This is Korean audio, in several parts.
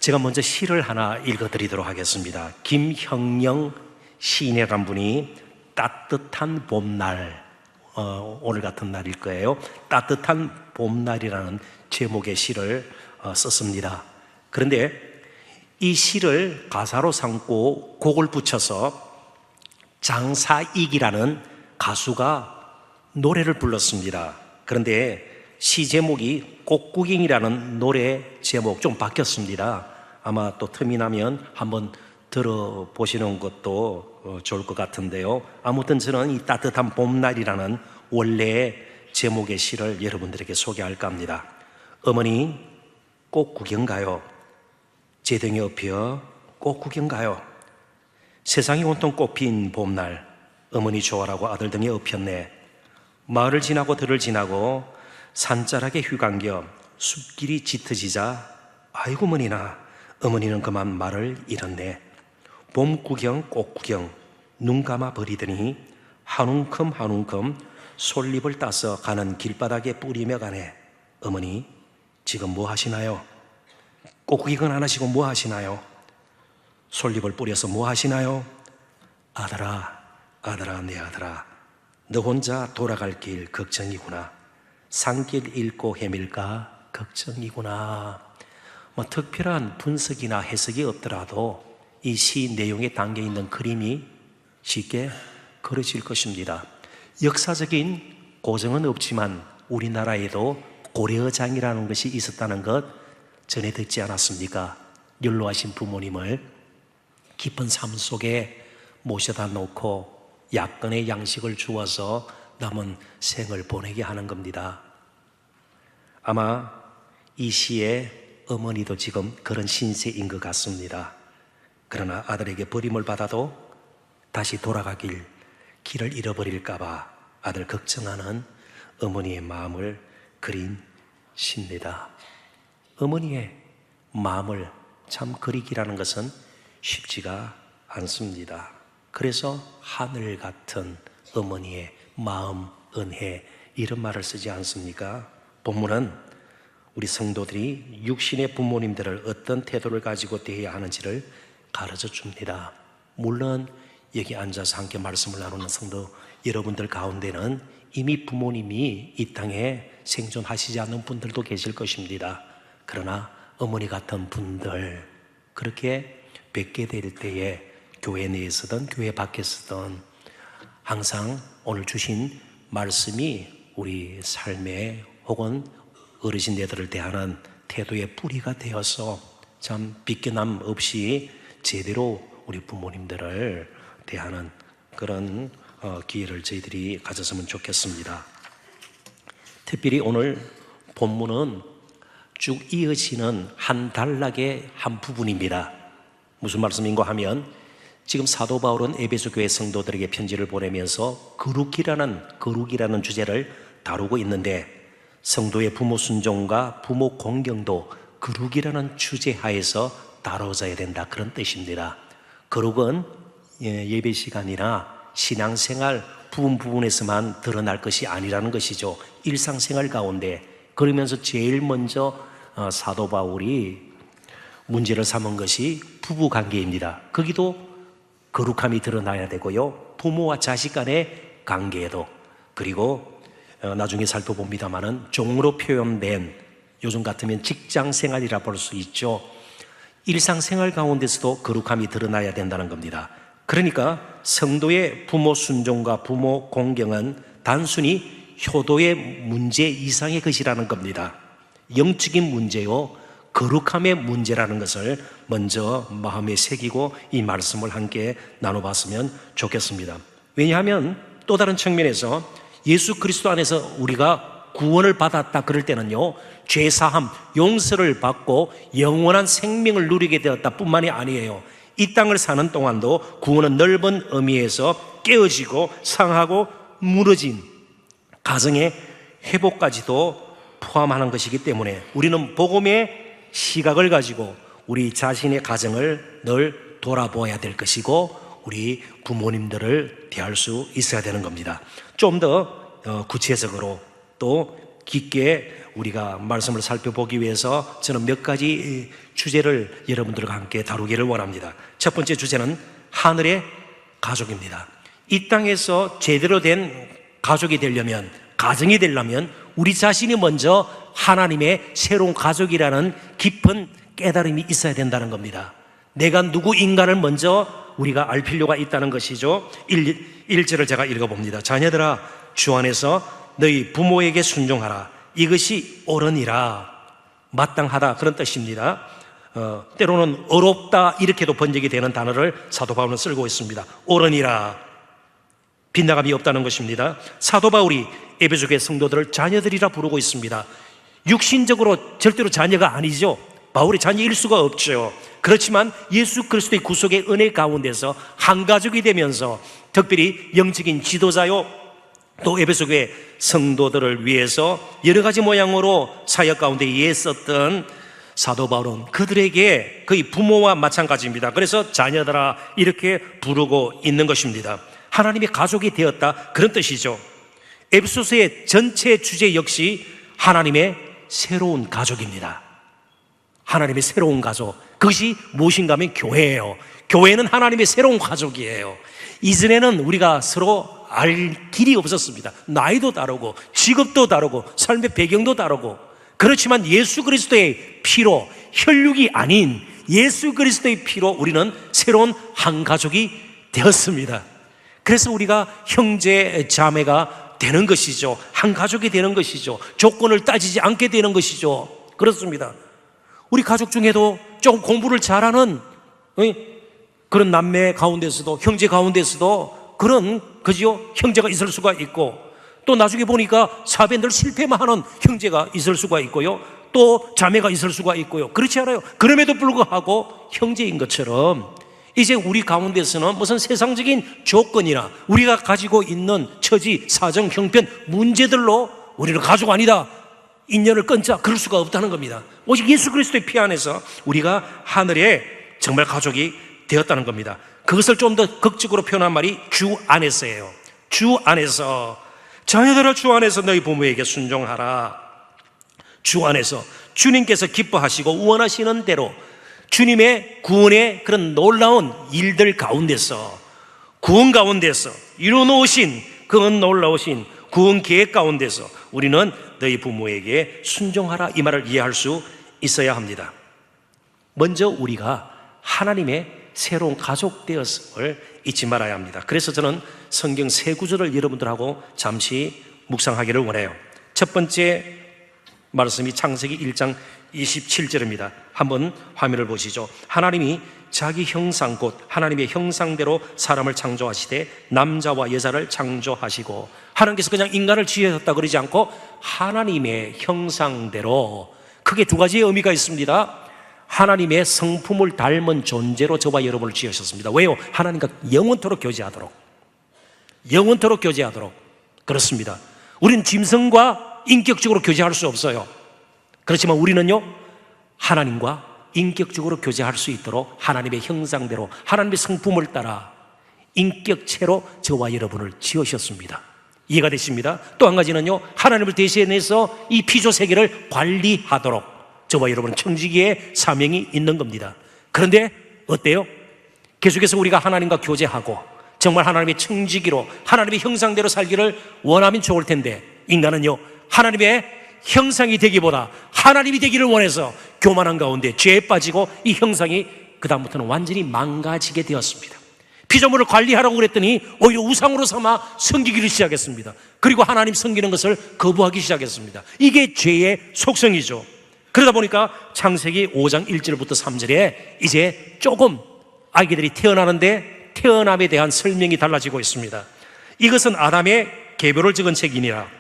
제가 먼저 시를 하나 읽어드리도록 하겠습니다. 김형영 시인이라는 분이 따뜻한 봄날, 오늘 같은 날일 거예요. 따뜻한 봄날이라는 제목의 시를 썼습니다. 그런데 이 시를 가사로 삼고 곡을 붙여서 장사익이라는 가수가 노래를 불렀습니다. 그런데 시 제목이 꽃구경이라는 노래 제목 좀 바뀌었습니다. 아마 또 틈이 나면 한번 들어보시는 것도 좋을 것 같은데요. 아무튼 저는 이 따뜻한 봄날이라는 원래의 제목의 시를 여러분들에게 소개할까 합니다. 어머니 꽃구경 가요. 제 등에 업혀 꽃구경 가요. 세상이 온통 꽃핀 봄날, 어머니 좋아라고 아들 등에 업혔네. 마을을 지나고 들을 지나고 산자락에 휴강겨 숲길이 짙어지자 아이고 머니나 어머니는 그만 말을 잃었네. 봄 구경 꽃 구경 눈 감아 버리더니 한움큼 한움큼 솔잎을 따서 가는 길바닥에 뿌리며 가네. 어머니 지금 뭐 하시나요? 꽃 구경 안 하시고 뭐 하시나요? 솔잎을 뿌려서 뭐 하시나요? 아들아 아들아 내 아들아 너 혼자 돌아갈 길 걱정이구나. 산길 잃고 헤맬까 걱정이구나. 특별한 분석이나 해석이 없더라도 이 시 내용에 담겨 있는 그림이 쉽게 그려질 것입니다. 역사적인 고증은 없지만 우리나라에도 고려장이라는 것이 있었다는 것 전에 듣지 않았습니까? 연로하신 부모님을 깊은 삶 속에 모셔다 놓고 약간의 양식을 주어서 남은 생을 보내게 하는 겁니다. 아마 이 시의 어머니도 지금 그런 신세인 것 같습니다. 그러나 아들에게 버림을 받아도 다시 돌아가길 길을 잃어버릴까봐 아들 걱정하는 어머니의 마음을 그린 시입니다. 어머니의 마음을 참 그리기라는 것은 쉽지가 않습니다. 그래서 하늘 같은 어머니의 마음, 은혜 이런 말을 쓰지 않습니까? 본문은 우리 성도들이 육신의 부모님들을 어떤 태도를 가지고 대해야 하는지를 가르쳐 줍니다. 물론 여기 앉아서 함께 말씀을 나누는 성도 여러분들 가운데는 이미 부모님이 이 땅에 생존하시지 않는 분들도 계실 것입니다. 그러나 어머니 같은 분들 그렇게 뵙게 될 때에 교회 내에서든 교회 밖에서든 항상 오늘 주신 말씀이 우리 삶에 혹은 어르신네들을 대하는 태도의 뿌리가 되어서 참 빗겨남 없이 제대로 우리 부모님들을 대하는 그런 기회를 저희들이 가졌으면 좋겠습니다. 특별히 오늘 본문은 쭉 이어지는 한 단락의 한 부분입니다. 무슨 말씀인가 하면 지금 사도 바울은 에베소 교회 성도들에게 편지를 보내면서 거룩이라는 주제를 다루고 있는데 성도의 부모 순종과 부모 공경도 거룩이라는 주제 하에서 다뤄져야 된다 그런 뜻입니다. 거룩은 예배 시간이나 신앙생활 부분에서만 드러날 것이 아니라는 것이죠. 일상생활 가운데 그러면서 제일 먼저 사도 바울이 문제를 삼은 것이 부부관계입니다. 거기도 거룩함이 드러나야 되고요. 부모와 자식 간의 관계에도 그리고 나중에 살펴봅니다마는 종으로 표현된 요즘 같으면 직장생활이라 볼 수 있죠. 일상생활 가운데서도 거룩함이 드러나야 된다는 겁니다. 그러니까 성도의 부모 순종과 부모 공경은 단순히 효도의 문제 이상의 것이라는 겁니다. 영적인 문제요 거룩함의 문제라는 것을 먼저 마음에 새기고 이 말씀을 함께 나눠봤으면 좋겠습니다. 왜냐하면 또 다른 측면에서 예수 그리스도 안에서 우리가 구원을 받았다 그럴 때는요 죄사함, 용서를 받고 영원한 생명을 누리게 되었다 뿐만이 아니에요. 이 땅을 사는 동안도 구원은 넓은 의미에서 깨어지고 상하고 무너진 가정의 회복까지도 포함하는 것이기 때문에 우리는 복음의 시각을 가지고 우리 자신의 가정을 늘 돌아보아야 될 것이고 우리 부모님들을 대할 수 있어야 되는 겁니다. 좀 더 구체적으로 또 깊게 우리가 말씀을 살펴보기 위해서 저는 몇 가지 주제를 여러분들과 함께 다루기를 원합니다. 첫 번째 주제는 하늘의 가족입니다. 이 땅에서 제대로 된 가족이 되려면, 가정이 되려면 우리 자신이 먼저 하나님의 새로운 가족이라는 깊은 깨달음이 있어야 된다는 겁니다. 내가 누구 인간을 먼저 우리가 알 필요가 있다는 것이죠. 1절을 제가 읽어봅니다. 자녀들아, 주 안에서 너희 부모에게 순종하라. 이것이 옳으니라. 마땅하다, 그런 뜻입니다. 때로는 어렵다 이렇게도 번역이 되는 단어를 사도 바울은 쓰고 있습니다. 옳으니라, 빗나감이 없다는 것입니다. 사도 바울이 에베소 교회 성도들을 자녀들이라 부르고 있습니다. 육신적으로 절대로 자녀가 아니죠. 바울이 자녀일 수가 없죠. 그렇지만 예수 그리스도의 구속의 은혜 가운데서 한 가족이 되면서 특별히 영적인 지도자요, 또 에베소 교회 성도들을 위해서 여러 가지 모양으로 사역 가운데 애썼던 사도 바울은 그들에게 거의 부모와 마찬가지입니다. 그래서 자녀들아 이렇게 부르고 있는 것입니다. 하나님의 가족이 되었다, 그런 뜻이죠. 에베소서의 전체 주제 역시 하나님의 새로운 가족입니다. 하나님의 새로운 가족, 그것이 무엇인가 하면 교회예요. 교회는 하나님의 새로운 가족이에요. 이전에는 우리가 서로 알 길이 없었습니다. 나이도 다르고 직업도 다르고 삶의 배경도 다르고, 그렇지만 예수 그리스도의 피로, 혈육이 아닌 예수 그리스도의 피로 우리는 새로운 한 가족이 되었습니다. 그래서 우리가 형제 자매가 되는 것이죠. 한 가족이 되는 것이죠. 조건을 따지지 않게 되는 것이죠. 그렇습니다. 우리 가족 중에도 조금 공부를 잘하는 그런 남매 가운데서도, 형제 가운데서도 그런 형제가 있을 수가 있고, 또 나중에 보니까 사업에 늘 실패만 하는 형제가 있을 수가 있고요, 또 자매가 있을 수가 있고요. 그렇지 않아요? 그럼에도 불구하고 형제인 것처럼 이제 우리 가운데서는 무슨 세상적인 조건이나 우리가 가지고 있는 처지, 사정, 형편, 문제들로 우리는 가족 아니다, 인연을 끊자, 그럴 수가 없다는 겁니다. 오직 예수 그리스도의 피 안에서 우리가 하늘의 정말 가족이 되었다는 겁니다. 그것을 좀 더 극적으로 표현한 말이 주 안에서예요. 주 안에서, 자녀들아 주 안에서 너희 부모에게 순종하라. 주 안에서 주님께서 기뻐하시고 원하시는 대로 주님의 구원의 그런 놀라운 일들 가운데서, 구원 가운데서 이루어놓으신 그 놀라우신 구원 계획 가운데서 우리는 너희 부모에게 순종하라, 이 말을 이해할 수 있어야 합니다. 먼저 우리가 하나님의 새로운 가족 되었음을 잊지 말아야 합니다. 그래서 저는 성경 세 구절을 여러분들하고 잠시 묵상하기를 원해요. 첫 번째 말씀이 창세기 1장 27절입니다. 한번 화면을 보시죠. 하나님이 자기 형상, 곧 하나님의 형상대로 사람을 창조하시되 남자와 여자를 창조하시고, 하나님께서 그냥 인간을 지으셨다 그러지 않고 하나님의 형상대로, 크게 두 가지의 의미가 있습니다. 하나님의 성품을 닮은 존재로 저와 여러분을 지으셨습니다. 왜요? 하나님과 영원토록 교제하도록, 영원토록 교제하도록. 그렇습니다. 우리는 짐승과 인격적으로 교제할 수 없어요. 그렇지만 우리는요, 하나님과 인격적으로 교제할 수 있도록 하나님의 형상대로, 하나님의 성품을 따라 인격체로 저와 여러분을 지으셨습니다. 이해가 되십니다? 또 한 가지는요, 하나님을 대신해서 이 피조 세계를 관리하도록 저와 여러분은 청지기의 사명이 있는 겁니다. 그런데 어때요? 계속해서 우리가 하나님과 교제하고 정말 하나님의 청지기로, 하나님의 형상대로 살기를 원하면 좋을 텐데, 인간은요, 하나님의 형상이 되기보다 하나님이 되기를 원해서 교만한 가운데 죄에 빠지고 이 형상이 그 다음부터는 완전히 망가지게 되었습니다. 피조물을 관리하라고 그랬더니 오히려 우상으로 삼아 섬기기를 시작했습니다. 그리고 하나님 섬기는 것을 거부하기 시작했습니다. 이게 죄의 속성이죠. 그러다 보니까 창세기 5장 1절부터 3절에 이제 조금 아기들이 태어나는데 태어남에 대한 설명이 달라지고 있습니다. 이것은 아담의 계보를 적은 책이니라.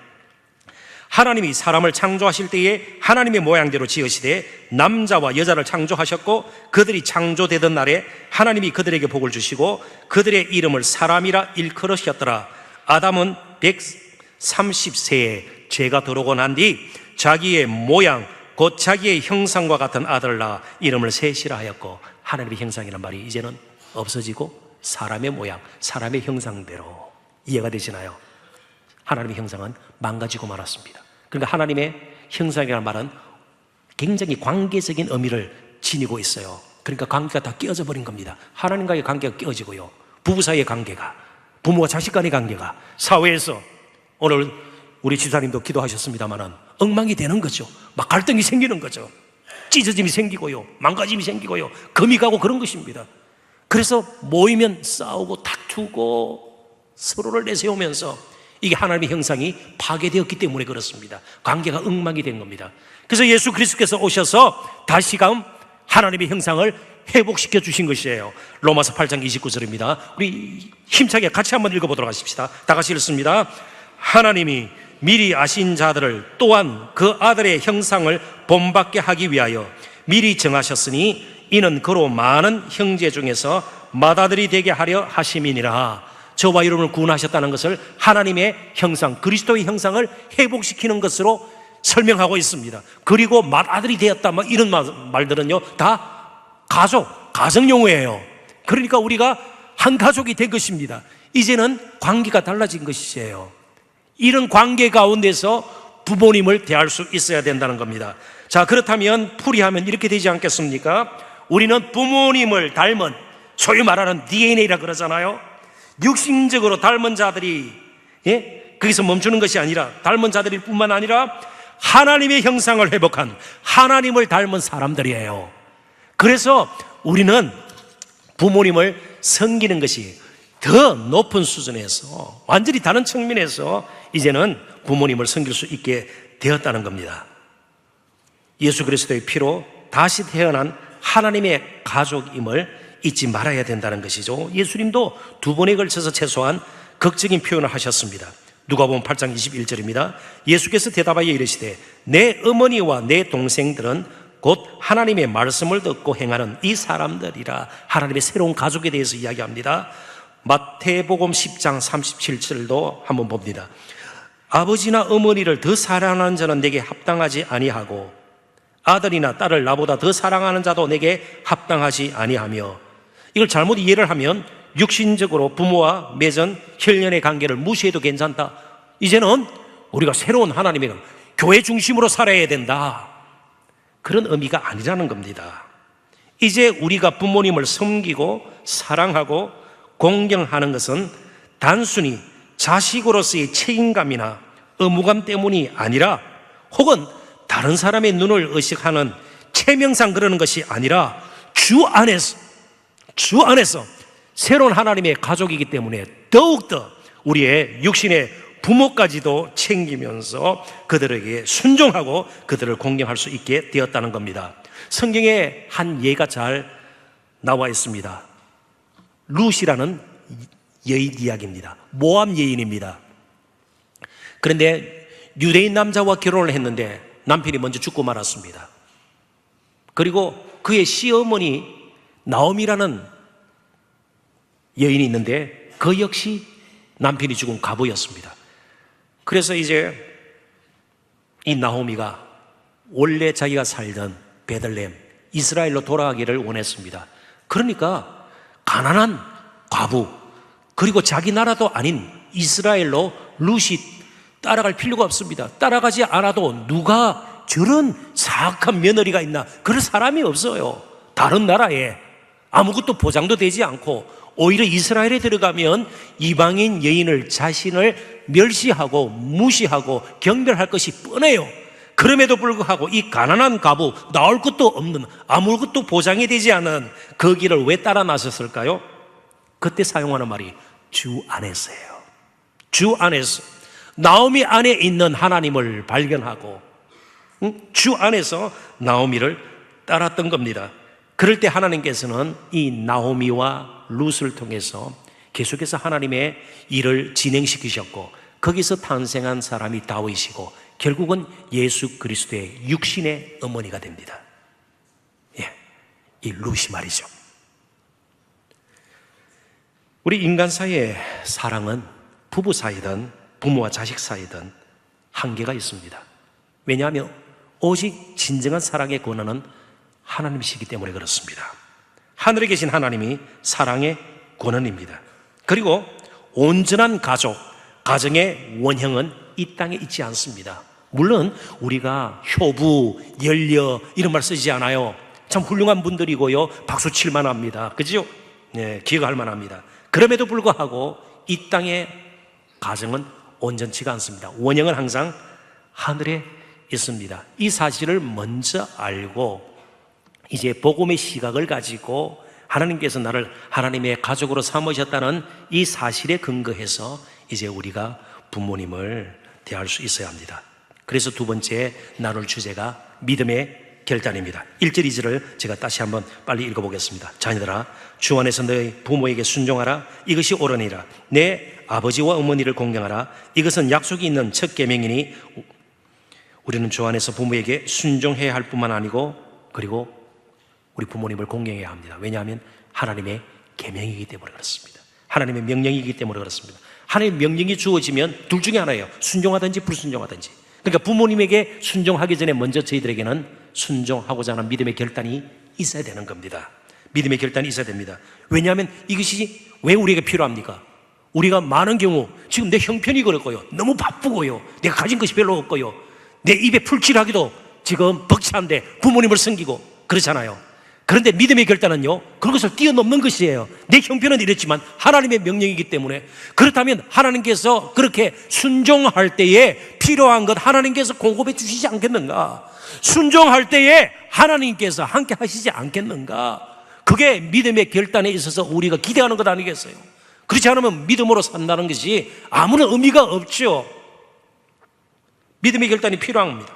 하나님이 사람을 창조하실 때에 하나님의 모양대로 지으시되 남자와 여자를 창조하셨고, 그들이 창조되던 날에 하나님이 그들에게 복을 주시고 그들의 이름을 사람이라 일컬으셨더라. 아담은 130세에 죄가 들어오고 난 뒤 자기의 모양, 곧 자기의 형상과 같은 아들을 낳아 이름을 셋이라 하였고, 하나님의 형상이란 말이 이제는 없어지고 사람의 모양, 사람의 형상대로. 이해가 되시나요? 하나님의 형상은 망가지고 말았습니다. 그러니까 하나님의 형상이라는 말은 굉장히 관계적인 의미를 지니고 있어요. 그러니까 관계가 다 깨어져 버린 겁니다. 하나님과의 관계가 깨어지고요, 부부 사이의 관계가, 부모와 자식 간의 관계가, 사회에서 오늘 우리 집사님도 기도하셨습니다마는 엉망이 되는 거죠. 막 갈등이 생기는 거죠. 찢어짐이 생기고요, 망가짐이 생기고요, 금이 가고 그런 것입니다. 그래서 모이면 싸우고 다투고 서로를 내세우면서 이게 하나님의 형상이 파괴되었기 때문에 그렇습니다. 관계가 엉망이 된 겁니다. 그래서 예수 그리스도께서 오셔서 다시금 하나님의 형상을 회복시켜 주신 것이에요. 로마서 8장 29절입니다. 우리 힘차게 같이 한번 읽어보도록 하십시다. 다 같이 읽습니다. 하나님이 미리 아신 자들을 또한 그 아들의 형상을 본받게 하기 위하여 미리 정하셨으니 이는 그로 많은 형제 중에서 맏아들이 되게 하려 하심이니라. 저와 여러분을 구원하셨다는 것을 하나님의 형상, 그리스도의 형상을 회복시키는 것으로 설명하고 있습니다. 그리고 맏아들이 되었다, 이런 말들은요 다 가정 용어예요. 그러니까 우리가 한 가족이 된 것입니다. 이제는 관계가 달라진 것이에요. 이런 관계 가운데서 부모님을 대할 수 있어야 된다는 겁니다. 자, 그렇다면 풀이하면 이렇게 되지 않겠습니까? 우리는 부모님을 닮은, 소위 말하는 DNA라 그러잖아요. 육신적으로 닮은 자들이, 거기서 멈추는 것이 아니라, 닮은 자들일 뿐만 아니라 하나님의 형상을 회복한 하나님을 닮은 사람들이에요. 그래서 우리는 부모님을 섬기는 것이 더 높은 수준에서, 완전히 다른 측면에서 이제는 부모님을 섬길 수 있게 되었다는 겁니다. 예수 그리스도의 피로 다시 태어난 하나님의 가족임을 잊지 말아야 된다는 것이죠. 예수님도 두 번에 걸쳐서 최소한 극적인 표현을 하셨습니다. 누가복음 8장 21절입니다. 예수께서 대답하여 이르시되 내 어머니와 내 동생들은 곧 하나님의 말씀을 듣고 행하는 이 사람들이라. 하나님의 새로운 가족에 대해서 이야기합니다. 마태복음 10장 37절도 한번 봅니다. 아버지나 어머니를 더 사랑하는 자는 내게 합당하지 아니하고 아들이나 딸을 나보다 더 사랑하는 자도 내게 합당하지 아니하며. 이걸 잘못 이해를 하면 육신적으로 부모와 맺은 혈연의 관계를 무시해도 괜찮다, 이제는 우리가 새로운 하나님의 교회 중심으로 살아야 된다, 그런 의미가 아니라는 겁니다. 이제 우리가 부모님을 섬기고 사랑하고 공경하는 것은 단순히 자식으로서의 책임감이나 의무감 때문이 아니라, 혹은 다른 사람의 눈을 의식하는 체면상 그러는 것이 아니라 주 안에서 새로운 하나님의 가족이기 때문에 더욱더 우리의 육신의 부모까지도 챙기면서 그들에게 순종하고 그들을 공경할 수 있게 되었다는 겁니다. 성경에 한 예가 잘 나와 있습니다. 룻이라는 여인 이야기입니다. 모압 여인입니다. 그런데 유대인 남자와 결혼을 했는데 남편이 먼저 죽고 말았습니다. 그리고 그의 시어머니 나오미라는 여인이 있는데 그 역시 남편이 죽은 과부였습니다. 그래서 이제 이 나오미가 원래 자기가 살던 베들레헴, 이스라엘로 돌아가기를 원했습니다. 그러니까 가난한 과부, 그리고 자기 나라도 아닌 이스라엘로 룻이 따라갈 필요가 없습니다. 따라가지 않아도 누가 저런 사악한 며느리가 있나, 그런 사람이 없어요. 다른 나라에 아무것도 보장도 되지 않고, 오히려 이스라엘에 들어가면 이방인 여인을 자신을 멸시하고 무시하고 경멸할 것이 뻔해요. 그럼에도 불구하고 이 가난한 과부, 나올 것도 없는, 아무것도 보장이 되지 않은 그 길을 왜 따라 나섰을까요? 그때 사용하는 말이 주 안에서예요. 주 안에서, 나오미 안에 있는 하나님을 발견하고 주 안에서 나오미를 따랐던 겁니다. 그럴 때 하나님께서는 이 나오미와 룻을 통해서 계속해서 하나님의 일을 진행시키셨고, 거기서 탄생한 사람이 다윗이고 결국은 예수 그리스도의 육신의 어머니가 됩니다. 이 룻이 말이죠. 우리 인간 사이의 사랑은 부부 사이든 부모와 자식 사이든 한계가 있습니다. 왜냐하면 오직 진정한 사랑의 권한은 하나님이시기 때문에 그렇습니다. 하늘에 계신 하나님이 사랑의 권한입니다. 그리고 온전한 가족, 가정의 원형은 이 땅에 있지 않습니다. 물론 우리가 효부, 연려 이런 말 쓰지 않아요. 참 훌륭한 분들이고요. 박수 칠만 합니다. 그죠? 네, 기억할 만합니다. 그럼에도 불구하고 이 땅의 가정은 온전치가 않습니다. 원형은 항상 하늘에 있습니다. 이 사실을 먼저 알고 이제 복음의 시각을 가지고 하나님께서 나를 하나님의 가족으로 삼으셨다는 이 사실에 근거해서 이제 우리가 부모님을 대할 수 있어야 합니다. 그래서 두 번째 나눌 주제가 믿음의 결단입니다. 1절 2절을 제가 다시 한번 빨리 읽어보겠습니다. 자녀들아, 주 안에서 너희 부모에게 순종하라. 이것이 옳으니라. 내 아버지와 어머니를 공경하라. 이것은 약속이 있는 첫 계명이니 우리는 주 안에서 부모에게 순종해야 할 뿐만 아니고 그리고 우리 부모님을 공경해야 합니다. 왜냐하면 하나님의 계명이기 때문에 그렇습니다. 하나님의 명령이기 때문에 그렇습니다. 하나님의 명령이 주어지면 둘 중에 하나예요. 순종하든지 불순종하든지. 그러니까 부모님에게 순종하기 전에 먼저 저희들에게는 순종하고자 하는 믿음의 결단이 있어야 되는 겁니다. 믿음의 결단이 있어야 됩니다. 왜냐하면 이것이 왜 우리에게 필요합니까? 우리가 많은 경우 지금 내 형편이 그렇고요, 너무 바쁘고요, 내가 가진 것이 별로 없고요, 내 입에 풀칠하기도 지금 벅찬데 부모님을 섬기고 그렇잖아요. 그런데 믿음의 결단은요, 그것을 뛰어넘는 것이에요. 내 형편은 이렇지만 하나님의 명령이기 때문에. 그렇다면 하나님께서 그렇게 순종할 때에 필요한 것 하나님께서 공급해 주시지 않겠는가? 순종할 때에 하나님께서 함께 하시지 않겠는가? 그게 믿음의 결단에 있어서 우리가 기대하는 것 아니겠어요? 그렇지 않으면 믿음으로 산다는 것이 아무런 의미가 없죠. 믿음의 결단이 필요합니다.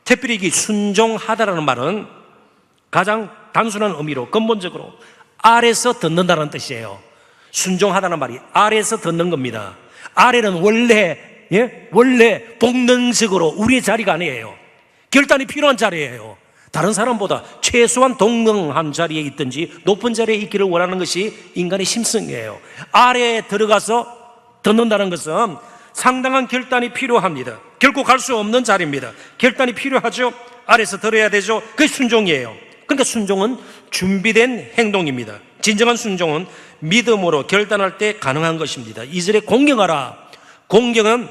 특별히 이 순종하다라는 말은 가장 단순한 의미로 근본적으로 아래서 듣는다는 뜻이에요. 순종하다는 말이 아래서 듣는 겁니다. 아래는 원래 본능적으로 우리의 자리가 아니에요. 결단이 필요한 자리예요. 다른 사람보다 최소한 동등한 자리에 있든지 높은 자리에 있기를 원하는 것이 인간의 심성이에요. 아래에 들어가서 듣는다는 것은 상당한 결단이 필요합니다. 결코 갈 수 없는 자리입니다. 결단이 필요하죠. 아래에서 들어야 되죠. 그게 순종이에요. 그러니까 순종은 준비된 행동입니다. 진정한 순종은 믿음으로 결단할 때 가능한 것입니다. 2절에 공경하라. 공경은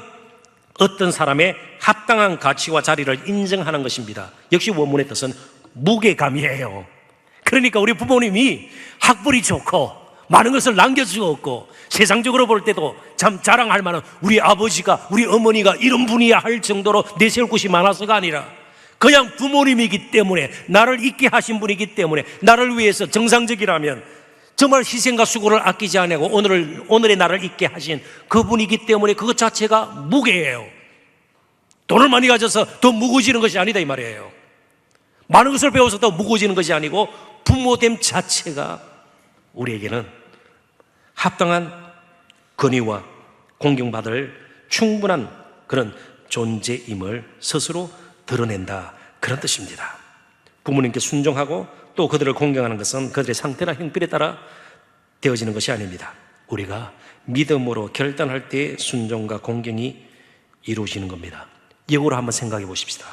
어떤 사람의 합당한 가치와 자리를 인정하는 것입니다. 역시 원문의 뜻은 무게감이에요. 그러니까 우리 부모님이 학벌이 좋고 많은 것을 남겨주었고 세상적으로 볼 때도 참 자랑할 만한 우리 아버지가, 우리 어머니가 이런 분이야 할 정도로 내세울 곳이 많아서가 아니라 그냥 부모님이기 때문에, 나를 있게 하신 분이기 때문에, 나를 위해서 정상적이라면 정말 희생과 수고를 아끼지 않고 오늘의 나를 있게 하신 그분이기 때문에 그것 자체가 무게예요. 돈을 많이 가져서 더 무거워지는 것이 아니다 이 말이에요. 많은 것을 배워서 더 무거워지는 것이 아니고 부모됨 자체가 우리에게는 합당한 권위와 공경받을 충분한 그런 존재임을 스스로 드러낸다, 그런 뜻입니다. 부모님께 순종하고 또 그들을 공경하는 것은 그들의 상태나 형편에 따라 되어지는 것이 아닙니다. 우리가 믿음으로 결단할 때 순종과 공경이 이루어지는 겁니다. 역으로 한번 생각해 보십시다.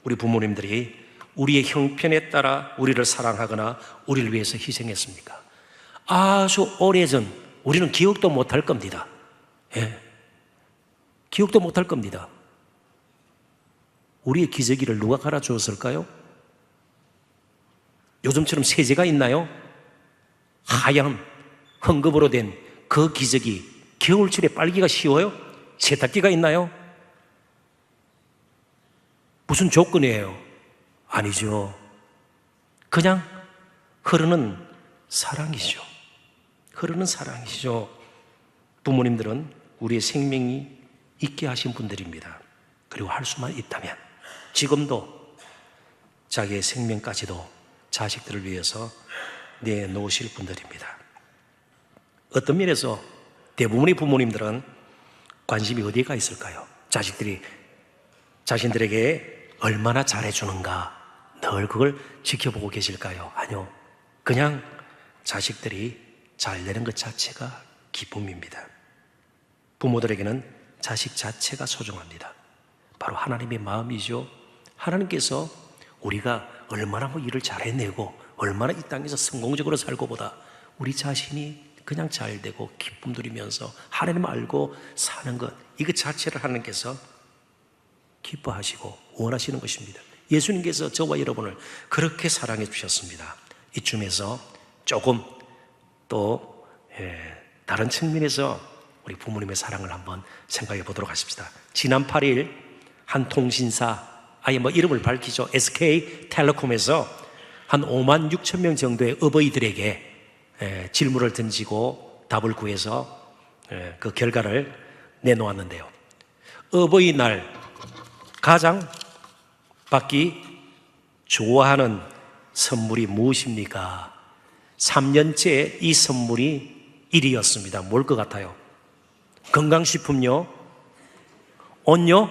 우리 부모님들이 우리의 형편에 따라 우리를 사랑하거나 우리를 위해서 희생했습니까? 아주 오래전 우리는 기억도 못할 겁니다. 예. 기억도 못할 겁니다. 우리의 기저귀를 누가 갈아주었을까요? 요즘처럼 세제가 있나요? 하얀 헝겊으로 된 그 기저귀 겨울철에 빨기가 쉬워요? 세탁기가 있나요? 무슨 조건이에요? 아니죠. 그냥 흐르는 사랑이죠. 흐르는 사랑이죠. 부모님들은 우리의 생명이 있게 하신 분들입니다. 그리고 할 수만 있다면 지금도 자기의 생명까지도 자식들을 위해서 내놓으실 분들입니다. 어떤 면에서 대부분의 부모님들은 관심이 어디에 가 있을까요? 자식들이 자신들에게 얼마나 잘해주는가 늘 그걸 지켜보고 계실까요? 아니요. 그냥 자식들이 잘 되는 것 자체가 기쁨입니다. 부모들에게는 자식 자체가 소중합니다. 바로 하나님의 마음이죠. 하나님께서 우리가 얼마나 일을 잘해내고 얼마나 이 땅에서 성공적으로 살고 보다 우리 자신이 그냥 잘 되고 기쁨 누리면서 하나님 알고 사는 것, 이것 자체를 하나님께서 기뻐하시고 원하시는 것입니다. 예수님께서 저와 여러분을 그렇게 사랑해 주셨습니다. 이쯤에서 조금 또 다른 측면에서 우리 부모님의 사랑을 한번 생각해 보도록 하십시다. 지난 8일 한 통신사, 아예 이름을 밝히죠. SK텔레콤에서 한 5만 6천 명 정도의 어버이들에게 질문을 던지고 답을 구해서 그 결과를 내놓았는데요. 어버이날 가장 받기 좋아하는 선물이 무엇입니까? 3년째 이 선물이 1위였습니다. 뭘 것 같아요? 건강식품요? 옷요?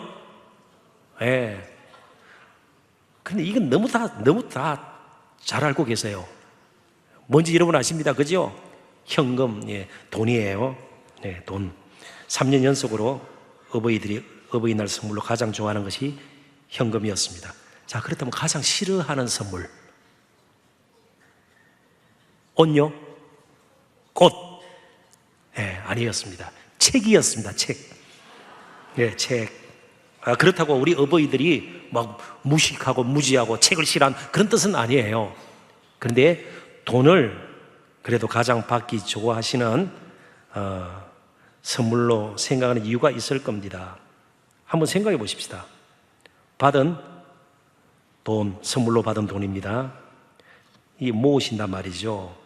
근데 이건 너무 다 잘 알고 계세요. 뭔지 여러분 아십니다. 그죠? 현금, 돈이에요. 돈. 3년 연속으로 어버이들이 어버이날 선물로 가장 좋아하는 것이 현금이었습니다. 자, 그렇다면 가장 싫어하는 선물. 옷요? 꽃? 아니었습니다. 책이었습니다. 책. 책. 그렇다고 우리 어버이들이 막 무식하고 무지하고 책을 싫어하는 그런 뜻은 아니에요. 그런데 돈을 그래도 가장 받기 좋아하시는 선물로 생각하는 이유가 있을 겁니다. 한번 생각해 보십시다. 받은 돈, 선물로 받은 돈입니다. 이 모으신단 말이죠.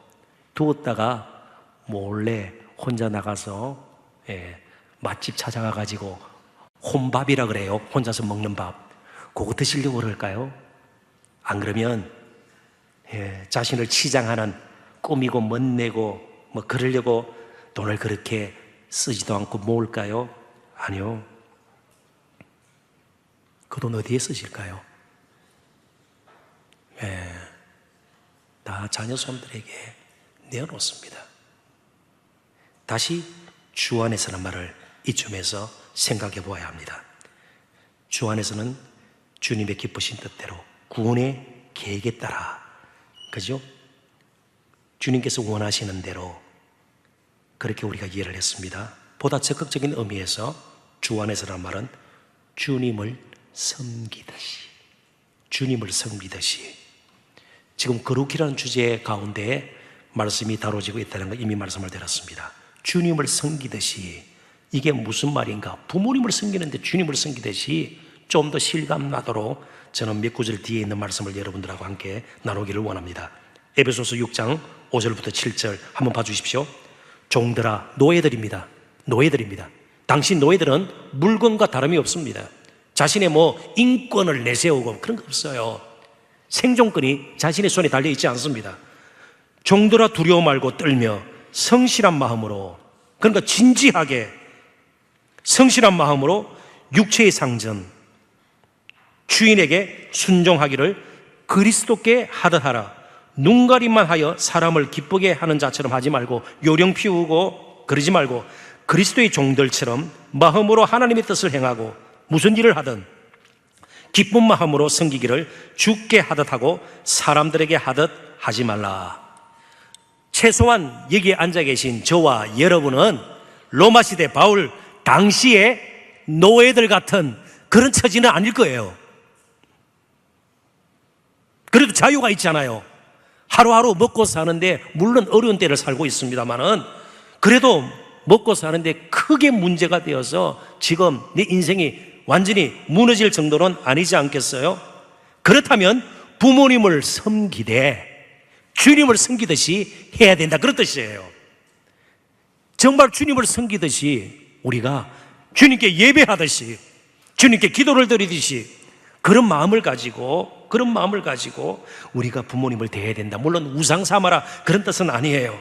두었다가 몰래 혼자 나가서 맛집 찾아가 가지고 혼밥이라 그래요. 혼자서 먹는 밥. 그거 드시려고 그럴까요? 안 그러면 자신을 치장하는, 꾸미고 멋내고 그러려고 돈을 그렇게 쓰지도 않고 모을까요? 아니요. 그 돈 어디에 쓰실까요? 다 자녀 손들에게 내어놓습니다. 다시 주 안에서는 말을 이쯤에서 생각해 보아야 합니다. 주 안에서는 주님의 기쁘신 뜻대로 구원의 계획에 따라, 그죠? 주님께서 원하시는 대로 그렇게 우리가 이해를 했습니다. 보다 적극적인 의미에서 주 안에서라는 말은 주님을 섬기듯이, 주님을 섬기듯이. 지금 거룩이라는 주제 가운데 말씀이 다뤄지고 있다는 거 이미 말씀을 드렸습니다. 주님을 섬기듯이. 이게 무슨 말인가? 부모님을 섬기는데 주님을 섬기듯이 좀 더 실감 나도록 저는 몇 구절 뒤에 있는 말씀을 여러분들하고 함께 나누기를 원합니다. 에베소서 6장 5절부터 7절 한번 봐주십시오. 종들아, 노예들입니다. 당신 노예들은 물건과 다름이 없습니다. 자신의 인권을 내세우고 그런 거 없어요. 생존권이 자신의 손에 달려있지 않습니다. 종들아, 두려워 말고 떨며 성실한 마음으로, 그러니까 진지하게 성실한 마음으로 육체의 상전 주인에게 순종하기를 그리스도께 하듯 하라. 눈가림만 하여 사람을 기쁘게 하는 자처럼 하지 말고, 요령 피우고 그러지 말고 그리스도의 종들처럼 마음으로 하나님의 뜻을 행하고, 무슨 일을 하든 기쁜 마음으로 섬기기를 주께 하듯 하고 사람들에게 하듯 하지 말라. 최소한 여기에 앉아 계신 저와 여러분은 로마 시대 바울 당시에 노예들 같은 그런 처지는 아닐 거예요. 그래도 자유가 있잖아요. 하루하루 먹고 사는데, 물론 어려운 때를 살고 있습니다만은 그래도 먹고 사는데 크게 문제가 되어서 지금 내 인생이 완전히 무너질 정도는 아니지 않겠어요? 그렇다면 부모님을 섬기되 주님을 섬기듯이 해야 된다, 그런 뜻이에요. 정말 주님을 섬기듯이, 우리가 주님께 예배하듯이, 주님께 기도를 드리듯이 그런 마음을 가지고 우리가 부모님을 대해야 된다. 물론 우상 삼아라 그런 뜻은 아니에요.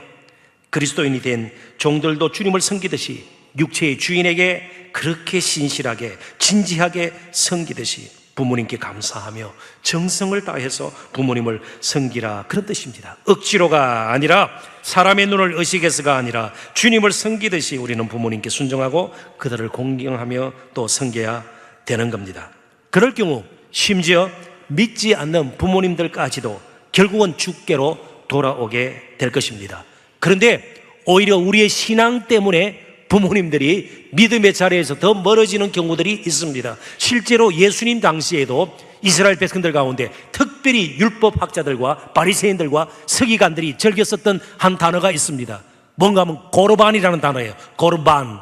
그리스도인이 된 종들도 주님을 섬기듯이 육체의 주인에게 그렇게 신실하게 진지하게 섬기듯이 부모님께 감사하며 정성을 다해서 부모님을 섬기라, 그런 뜻입니다. 억지로가 아니라, 사람의 눈을 의식해서가 아니라 주님을 섬기듯이 우리는 부모님께 순종하고 그들을 공경하며 또 섬겨야 되는 겁니다. 그럴 경우 심지어 믿지 않는 부모님들까지도 결국은 주께로 돌아오게 될 것입니다. 그런데 오히려 우리의 신앙 때문에 부모님들이 믿음의 자리에서 더 멀어지는 경우들이 있습니다. 실제로 예수님 당시에도 이스라엘 백성들 가운데 특별히 율법학자들과 바리새인들과 서기관들이 즐겨 썼던 한 단어가 있습니다. 뭔가 하면 고르반이라는 단어예요. 고르반.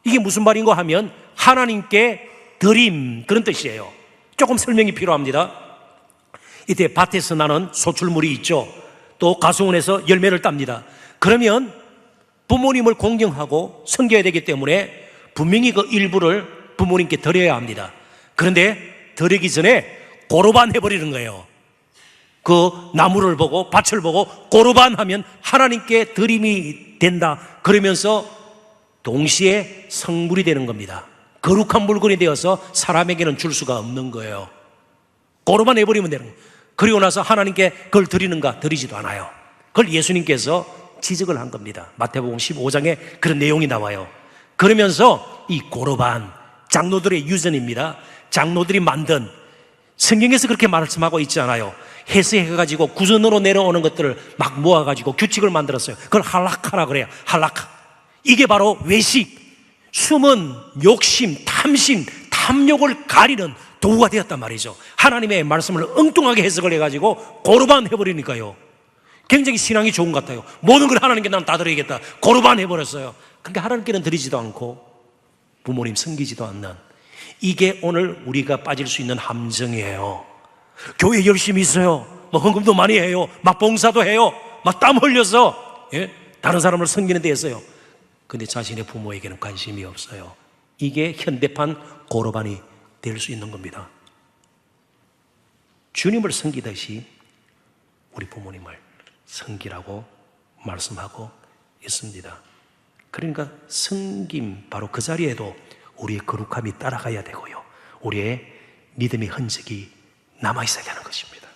이게 무슨 말인가 하면 하나님께 드림, 그런 뜻이에요. 조금 설명이 필요합니다. 이때 밭에서 나는 소출물이 있죠. 또 가수원에서 열매를 땁니다. 그러면 부모님을 공경하고 섬겨야 되기 때문에 분명히 그 일부를 부모님께 드려야 합니다. 그런데 드리기 전에 고르반 해버리는 거예요. 그 나무를 보고 밭을 보고 고르반 하면 하나님께 드림이 된다. 그러면서 동시에 성물이 되는 겁니다. 거룩한 물건이 되어서 사람에게는 줄 수가 없는 거예요. 고르반 해버리면 되는 거예요. 그리고 나서 하나님께 그걸 드리는가? 드리지도 않아요. 그걸 예수님께서 지적을 한 겁니다. 마태복음 15장에 그런 내용이 나와요. 그러면서 이 고르반, 장로들의 유전입니다. 장로들이 만든, 성경에서 그렇게 말씀하고 있지 않아요. 해석해가지고 구전으로 내려오는 것들을 막 모아가지고 규칙을 만들었어요. 그걸 할라카라 그래요. 할라카. 이게 바로 외식, 숨은 욕심, 탐심, 탐욕을 가리는 도구가 되었단 말이죠. 하나님의 말씀을 엉뚱하게 해석을 해가지고 고르반 해버리니까요. 굉장히 신앙이 좋은 것 같아요. 모든 걸 하나님께 난 다 드려야겠다. 고르반 해버렸어요. 그러니까 하나님께는 드리지도 않고 부모님 섬기지도 않는, 이게 오늘 우리가 빠질 수 있는 함정이에요. 교회 열심히 있어요. 뭐 헌금도 많이 해요. 막 봉사도 해요. 막 땀 흘려서 다른 사람을 섬기는 데 했어요. 근데 자신의 부모에게는 관심이 없어요. 이게 현대판 고르반이 될 수 있는 겁니다. 주님을 섬기듯이 우리 부모님을 섬기라고 말씀하고 있습니다. 그러니까 섬김, 바로 그 자리에도 우리의 거룩함이 따라가야 되고요, 우리의 믿음의 흔적이 남아있어야 하는 것입니다.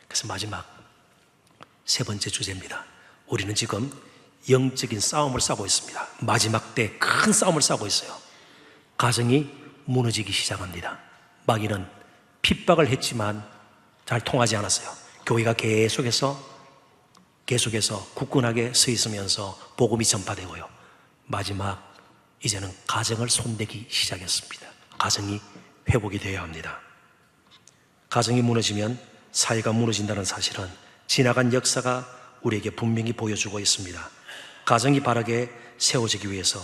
그래서 마지막 세 번째 주제입니다. 우리는 지금 영적인 싸움을 싸고 있습니다. 마지막 때 큰 싸움을 싸고 있어요. 가정이 무너지기 시작합니다. 마귀는 핍박을 했지만 잘 통하지 않았어요. 교회가 계속해서 굳건하게 서 있으면서 복음이 전파되고요, 마지막 이제는 가정을 손대기 시작했습니다. 가정이 회복이 되어야 합니다. 가정이 무너지면 사회가 무너진다는 사실은 지나간 역사가 우리에게 분명히 보여주고 있습니다. 가정이 바르게 세워지기 위해서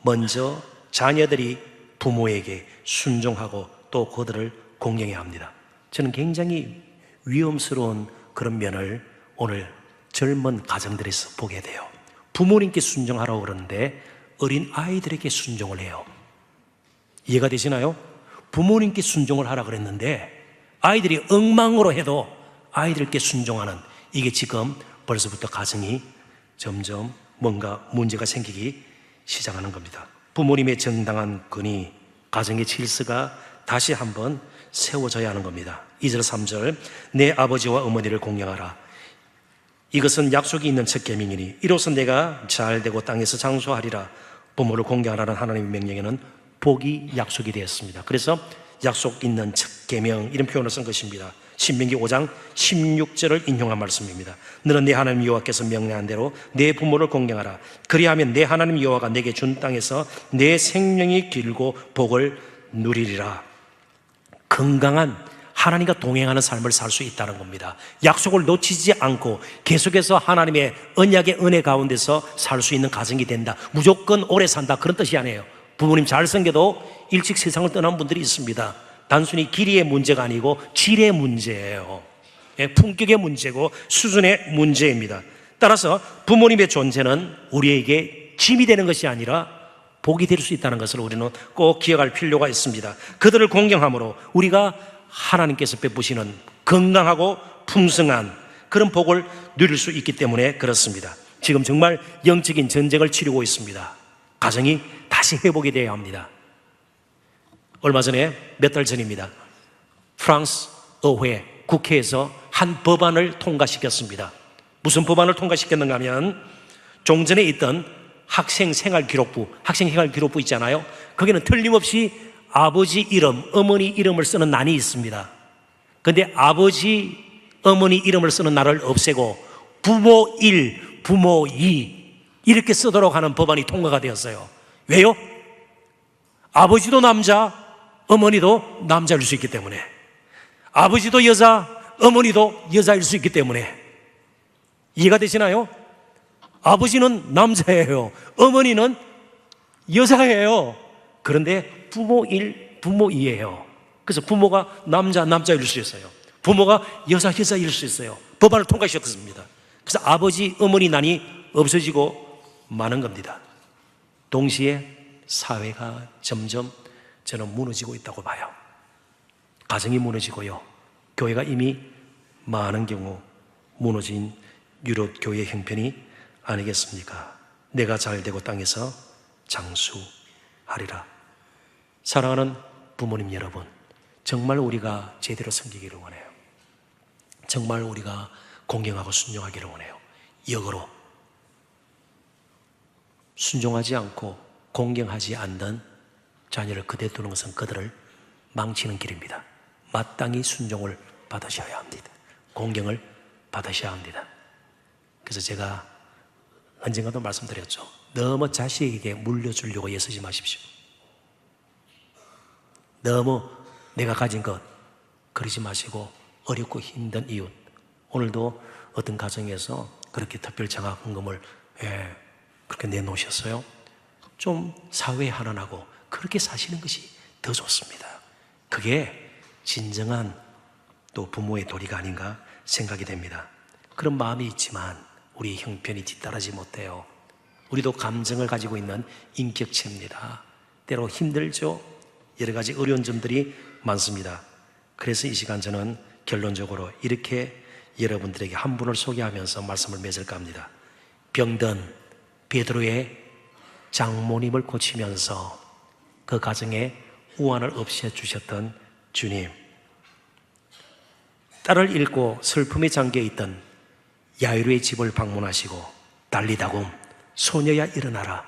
먼저 자녀들이 부모에게 순종하고 또 그들을 공경해야 합니다. 저는 굉장히 위험스러운 그런 면을 오늘 젊은 가정들에서 보게 돼요. 부모님께 순종하라고 그러는데 어린 아이들에게 순종을 해요. 이해가 되시나요? 부모님께 순종을 하라 그랬는데 아이들이 엉망으로 해도 아이들께 순종하는, 이게 지금 벌써부터 가정이 점점 뭔가 문제가 생기기 시작하는 겁니다. 부모님의 정당한 권위, 가정의 질서가 다시 한번 세워져야 하는 겁니다. 2절 3절 내 아버지와 어머니를 공경하라. 이것은 약속이 있는 첫 계명이니 이로써 내가 잘되고 땅에서 장수하리라. 부모를 공경하라는 하나님의 명령에는 복이 약속이 되었습니다. 그래서 약속 있는 첫 계명, 이런 표현을 쓴 것입니다. 신명기 5장 16절을 인용한 말씀입니다. 너는 내 하나님 여호와께서 명령한 대로 내 부모를 공경하라. 그리하면 내 하나님 여호와가 내게 준 땅에서 내 생명이 길고 복을 누리리라. 건강한 하나님과 동행하는 삶을 살 수 있다는 겁니다. 약속을 놓치지 않고 계속해서 하나님의 언약의 은혜 가운데서 살 수 있는 가정이 된다. 무조건 오래 산다, 그런 뜻이 아니에요. 부모님 잘 섬겨도 일찍 세상을 떠난 분들이 있습니다. 단순히 길이의 문제가 아니고 질의 문제예요. 품격의 문제고 수준의 문제입니다. 따라서 부모님의 존재는 우리에게 짐이 되는 것이 아니라 복이 될 수 있다는 것을 우리는 꼭 기억할 필요가 있습니다. 그들을 공경함으로 우리가 하나님께서 베푸시는 건강하고 풍성한 그런 복을 누릴 수 있기 때문에 그렇습니다. 지금 정말 영적인 전쟁을 치르고 있습니다. 가정이 다시 회복이 되어야 합니다. 얼마 전에, 몇 달 전입니다, 프랑스 의회 국회에서 한 법안을 통과시켰습니다. 무슨 법안을 통과시켰는가 하면 종전에 있던 학생생활기록부 있잖아요. 거기는 틀림없이 아버지 이름, 어머니 이름을 쓰는 난이 있습니다. 그런데 아버지, 어머니 이름을 쓰는 날을 없애고 부모 1, 부모 2 이렇게 쓰도록 하는 법안이 통과가 되었어요. 왜요? 아버지도 남자, 어머니도 남자일 수 있기 때문에, 아버지도 여자, 어머니도 여자일 수 있기 때문에. 이해가 되시나요? 아버지는 남자예요. 어머니는 여자예요. 그런데 부모 1, 부모 2예요. 그래서 부모가 남자일 수 있어요. 부모가 여자일 수 있어요. 법안을 통과시켰습니다. 그래서 아버지, 어머니 난이 없어지고 마는 겁니다. 동시에 사회가 점점 저는 무너지고 있다고 봐요. 가정이 무너지고요. 교회가 이미 많은 경우 무너진 유럽 교회 형편이 아니겠습니까? 내가 잘 되고 땅에서 장수하리라. 사랑하는 부모님 여러분, 정말 우리가 제대로 섬기기를 원해요. 정말 우리가 공경하고 순종하기를 원해요. 역으로 순종하지 않고 공경하지 않던 자녀를 그대 두는 것은 그들을 망치는 길입니다. 마땅히 순종을 받으셔야 합니다. 공경을 받으셔야 합니다. 그래서 제가 언젠가도 말씀드렸죠. 너무 자식에게 물려주려고 애쓰지 마십시오. 너무 내가 가진 것 그러지 마시고, 어렵고 힘든 이웃, 오늘도 어떤 가정에서 그렇게 특별 장학금을 그렇게 내놓으셨어요. 좀 사회에 환원하고 그렇게 사시는 것이 더 좋습니다. 그게 진정한 또 부모의 도리가 아닌가 생각이 됩니다. 그런 마음이 있지만 우리 형편이 뒤따르지 못해요. 우리도 감정을 가지고 있는 인격체입니다. 때로 힘들죠. 여러 가지 어려운 점들이 많습니다. 그래서 이 시간 저는 결론적으로 이렇게 여러분들에게 한 분을 소개하면서 말씀을 맺을까 합니다. 병든 베드로의 장모님을 고치면서 그 가정에 우환을 없애주셨던 주님, 딸을 잃고 슬픔에 잠겨있던 야이로의 집을 방문하시고 달리다곰 소녀야 일어나라,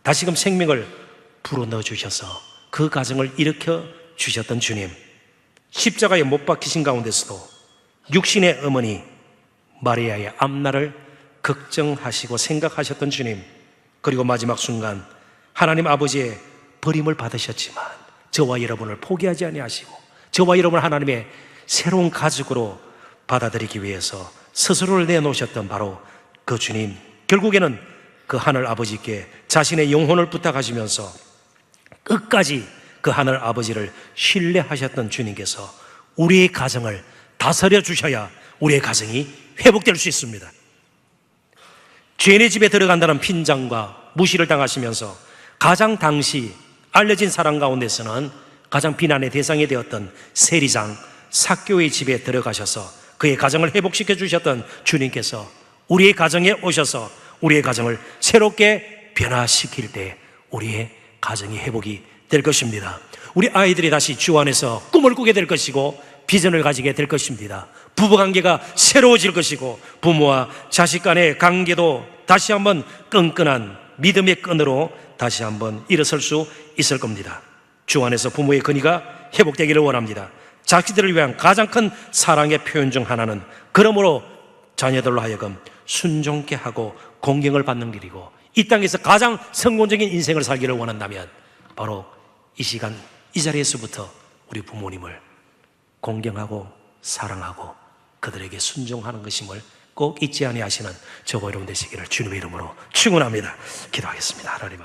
다시금 생명을 불어넣어 주셔서 그 가정을 일으켜 주셨던 주님, 십자가에 못 박히신 가운데서도 육신의 어머니 마리아의 앞날을 걱정하시고 생각하셨던 주님, 그리고 마지막 순간 하나님 아버지의 버림을 받으셨지만 저와 여러분을 포기하지 아니하시고 저와 여러분을 하나님의 새로운 가족으로 받아들이기 위해서 스스로를 내놓으셨던 바로 그 주님, 결국에는 그 하늘 아버지께 자신의 영혼을 부탁하시면서 끝까지 그 하늘 아버지를 신뢰하셨던 주님께서 우리의 가정을 다스려 주셔야 우리의 가정이 회복될 수 있습니다. 죄인의 집에 들어간다는 핀잔과 무시를 당하시면서 가장 당시 알려진 사람 가운데서는 가장 비난의 대상이 되었던 세리장 삭개오의 집에 들어가셔서 그의 가정을 회복시켜 주셨던 주님께서 우리의 가정에 오셔서 우리의 가정을 새롭게 변화시킬 때 우리의 가정이 회복이 될 것입니다. 우리 아이들이 다시 주 안에서 꿈을 꾸게 될 것이고 비전을 가지게 될 것입니다. 부부관계가 새로워질 것이고 부모와 자식 간의 관계도 다시 한번 끈끈한 믿음의 끈으로 다시 한번 일어설 수 있을 겁니다. 주 안에서 부모의 근위가 회복되기를 원합니다. 자식들을 위한 가장 큰 사랑의 표현 중 하나는 그러므로 자녀들로 하여금 순종케 하고 공경을 받는 길이고, 이 땅에서 가장 성공적인 인생을 살기를 원한다면 바로 이 시간 이 자리에서부터 우리 부모님을 공경하고 사랑하고 그들에게 순종하는 것임을 꼭 잊지 아니하시는 저와 여러분 되시기를 주님의 이름으로 축원합니다. 기도하겠습니다. 하나님